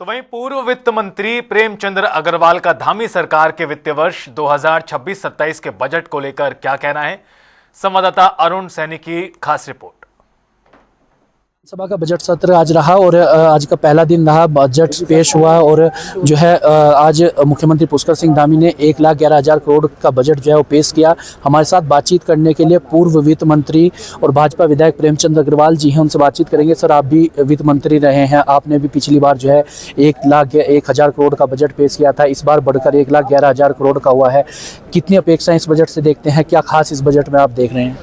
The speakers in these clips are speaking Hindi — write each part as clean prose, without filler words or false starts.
तो वहीं पूर्व वित्त मंत्री प्रेमचंद अग्रवाल का धामी सरकार के वित्तीय वर्ष 2026-27 के बजट को लेकर क्या कहना है, संवाददाता अरुण सैनी की खास रिपोर्ट। सभा का बजट सत्र आज रहा और आज का पहला दिन रहा, बजट पेश हुआ और जो है आज मुख्यमंत्री पुष्कर सिंह धामी ने 1,11,000 करोड़ का बजट जो है वो पेश किया। हमारे साथ बातचीत करने के लिए पूर्व वित्त मंत्री और भाजपा विधायक प्रेमचंद अग्रवाल जी हैं, उनसे बातचीत करेंगे। सर, आप भी वित्त मंत्री रहे हैं, आपने भी पिछली बार जो है 1,01,000 करोड़ का बजट पेश किया था, इस बार बढ़कर 1,11,000 करोड़ का हुआ है। कितनी अपेक्षाएं इस बजट से देखते हैं, क्या खास इस बजट में आप देख रहे हैं?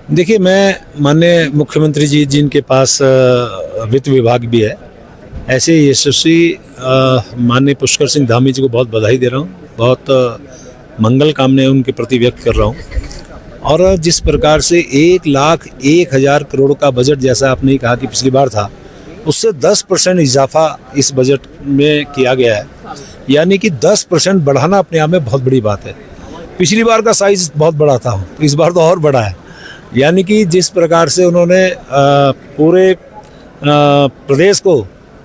देखिए, मैं माननीय मुख्यमंत्री जी जिनके पास वित्त विभाग भी है, ऐसे यशस्वी माननीय पुष्कर सिंह धामी जी को बहुत बधाई दे रहा हूँ, बहुत मंगल कामनाएं उनके प्रति व्यक्त कर रहा हूँ। और जिस प्रकार से 1,01,000 करोड़ का बजट, जैसा आपने कहा कि पिछली बार था, उससे 10% इजाफा इस बजट में किया गया है, यानी कि 10% बढ़ाना अपने आप में बहुत बड़ी बात है। पिछली बार का साइज बहुत बड़ा था, इस बार तो और बड़ा है। यानी कि जिस प्रकार से उन्होंने पूरे प्रदेश को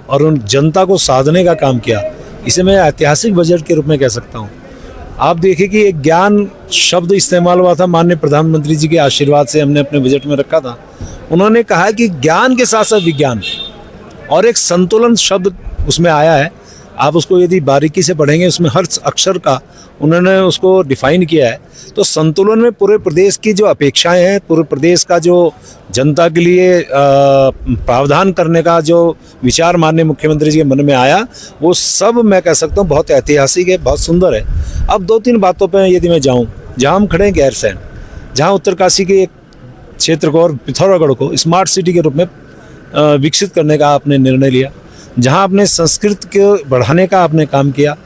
और उन जनता को साधने का काम किया, इसे मैं ऐतिहासिक बजट के रूप में कह सकता हूँ। आप देखिए कि एक ज्ञान शब्द इस्तेमाल हुआ था, माननीय प्रधानमंत्री जी के आशीर्वाद से हमने अपने बजट में रखा था। उन्होंने कहा कि ज्ञान के साथ साथ विज्ञान और एक संतुलन शब्द उसमें आया है। आप उसको यदि बारीकी से पढ़ेंगे, उसमें हर अक्षर का उन्होंने उसको डिफाइन किया है। तो संतुलन में पूरे प्रदेश की जो अपेक्षाएं हैं, पूरे प्रदेश का जो जनता के लिए प्रावधान करने का जो विचार माननीय मुख्यमंत्री जी के मन में आया, वो सब मैं कह सकता हूँ बहुत ऐतिहासिक है, बहुत सुंदर है। अब 2-3 बातों पर यदि मैं जाऊँ, जहाँ हम खड़े हैं गैरसैंण, जहाँ उत्तरकाशी के एक क्षेत्र को और पिथौरागढ़ को स्मार्ट सिटी के रूप में विकसित करने का आपने निर्णय लिया, जहाँ आपने संस्कृत को बढ़ाने का आपने काम किया,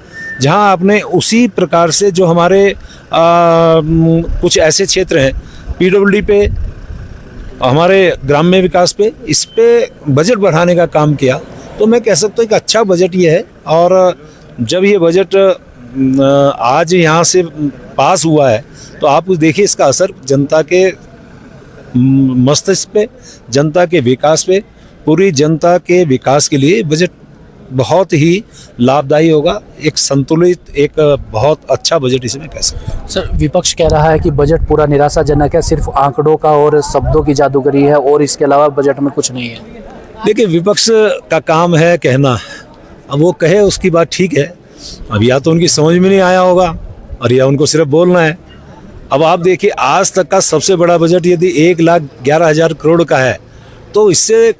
जहाँ आपने उसी प्रकार से जो हमारे कुछ ऐसे क्षेत्र हैं PWD पे, हमारे ग्राम्य विकास पे, इस पे बजट बढ़ाने का काम किया। तो मैं कह सकता हूँ कि अच्छा बजट ये है। और जब ये बजट आज यहाँ से पास हुआ है, तो आप देखिए इसका असर जनता के मस्तिष्क पे, जनता के विकास पे, पूरी जनता के विकास के लिए बजट बहुत ही लाभदायी होगा। एक संतुलित, एक बहुत अच्छा बजट इसे मैं कह सकता हूँ। सर, विपक्ष कह रहा है कि बजट पूरा निराशाजनक है, सिर्फ आंकड़ों का और शब्दों की जादूगरी है और इसके अलावा बजट में कुछ नहीं है। देखिए, विपक्ष का काम है कहना, अब वो कहे उसकी बात ठीक है। अब या तो उनकी समझ में नहीं आया होगा और या उनको सिर्फ बोलना है। अब आप देखिए, आज तक का सबसे बड़ा बजट यदि 1,11,000 करोड़ का है, तो इससे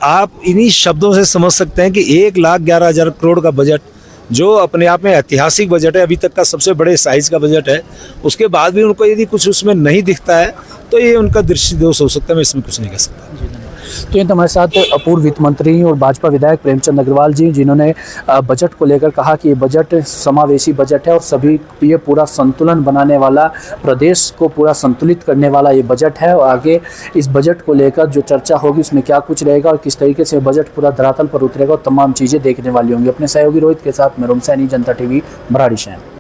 आप इन्हीं शब्दों से समझ सकते हैं कि 1,11,000 करोड़ का बजट, जो अपने आप में ऐतिहासिक बजट है, अभी तक का सबसे बड़े साइज का बजट है, उसके बाद भी उनको यदि कुछ उसमें नहीं दिखता है तो ये उनका दृष्टि दोष हो सकता है। मैं इसमें कुछ नहीं कह सकता। तो ये हमारे साथ पूर्व वित्त मंत्री और भाजपा विधायक प्रेमचंद अग्रवाल जी, जिन्होंने बजट को लेकर कहा कि ये बजट समावेशी बजट है और सभी ये पूरा संतुलन बनाने वाला, प्रदेश को पूरा संतुलित करने वाला ये बजट है। और आगे इस बजट को लेकर जो चर्चा होगी उसमें क्या कुछ रहेगा और किस तरीके से बजट पूरा धरातल पर उतरेगा और तमाम चीज़ें देखने वाली होंगी। अपने सहयोगी रोहित के साथ मैं अरुण सैनी, जनता TV, भराड़ी शहर।